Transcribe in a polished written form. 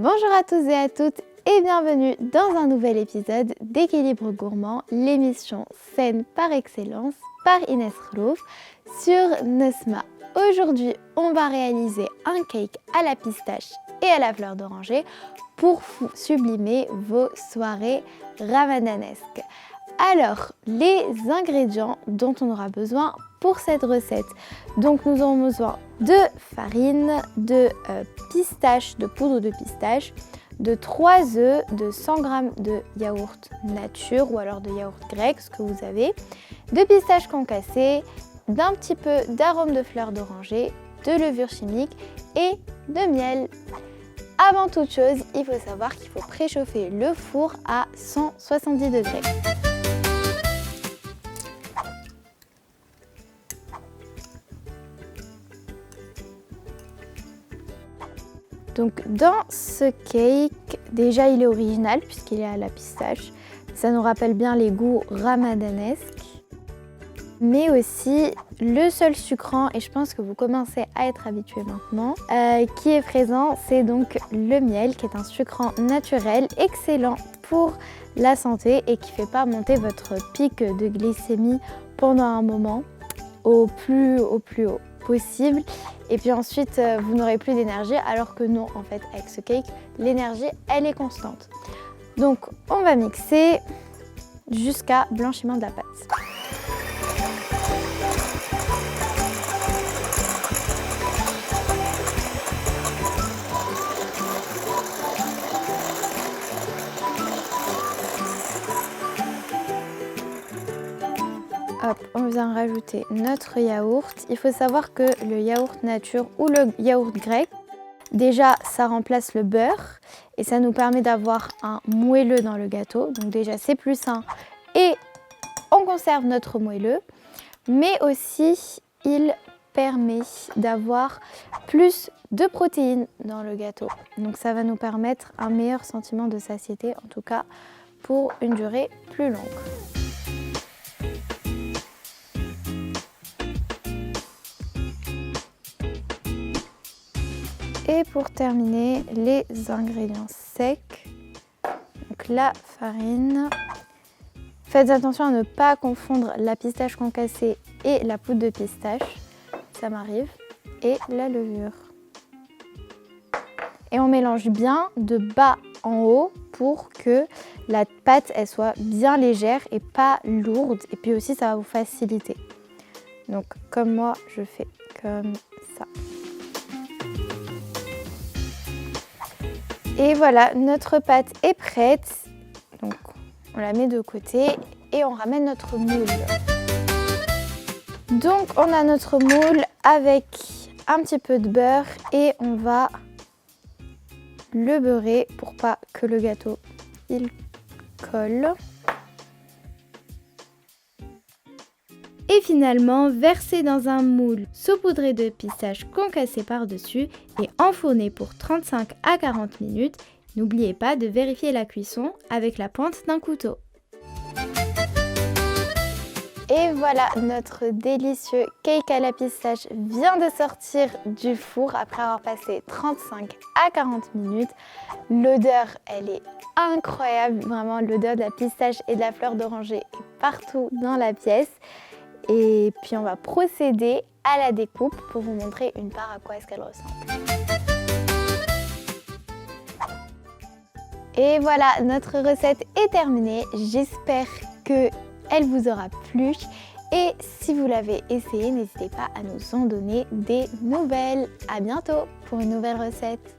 Bonjour à tous et à toutes et bienvenue dans un nouvel épisode d'Équilibre Gourmand, l'émission saine par excellence par Inès Khlouf sur Nesma. Aujourd'hui, on va réaliser un cake à la pistache et à la fleur d'oranger pour sublimer vos soirées ramadanesques. Alors, les ingrédients dont on aura besoin pour cette recette. Donc nous aurons besoin de farine, de pistache, de poudre de pistache, de 3 œufs, de 100 g de yaourt nature ou alors de yaourt grec, ce que vous avez, de pistaches concassées, d'un petit peu d'arôme de fleur d'oranger, de levure chimique et de miel. Avant toute chose, il faut savoir qu'il faut préchauffer le four à 170 degrés. Donc dans ce cake, déjà il est original puisqu'il est à la pistache. Ça nous rappelle bien les goûts ramadanesques. Mais aussi le seul sucrant, et je pense que vous commencez à être habitués maintenant, qui est présent, c'est donc le miel qui est un sucrant naturel excellent pour la santé et qui ne fait pas monter votre pic de glycémie pendant un moment au plus haut possible. Et puis ensuite vous n'aurez plus d'énergie, alors que non, en fait avec ce cake l'énergie elle est constante. Donc on va mixer jusqu'à blanchiment de la pâte. Hop, on vient rajouter notre yaourt. Il faut savoir que le yaourt nature ou le yaourt grec, déjà ça remplace le beurre et ça nous permet d'avoir un moelleux dans le gâteau. Donc déjà c'est plus sain et on conserve notre moelleux, mais aussi il permet d'avoir plus de protéines dans le gâteau. Donc ça va nous permettre un meilleur sentiment de satiété, en tout cas pour une durée plus longue. Et pour terminer, les ingrédients secs, donc la farine. Faites attention à ne pas confondre la pistache concassée et la poudre de pistache, ça m'arrive, et la levure. Et on mélange bien de bas en haut pour que la pâte elle soit bien légère et pas lourde, et puis aussi ça va vous faciliter. Donc comme moi je fais comme ça. Et voilà, notre pâte est prête. Donc on la met de côté et on ramène notre moule. Donc on a notre moule avec un petit peu de beurre et on va le beurrer pour pas que le gâteau il colle. Et finalement, verser dans un moule saupoudré de pistache concassé par-dessus et enfourner pour 35 à 40 minutes. N'oubliez pas de vérifier la cuisson avec la pointe d'un couteau. Et voilà, notre délicieux cake à la pistache vient de sortir du four après avoir passé 35 à 40 minutes. L'odeur, elle est incroyable, vraiment l'odeur de la pistache et de la fleur d'oranger est partout dans la pièce. Et puis on va procéder à la découpe pour vous montrer une part à quoi est-ce qu'elle ressemble. Et voilà, notre recette est terminée. J'espère qu'elle vous aura plu. Et si vous l'avez essayé, n'hésitez pas à nous en donner des nouvelles. À bientôt pour une nouvelle recette.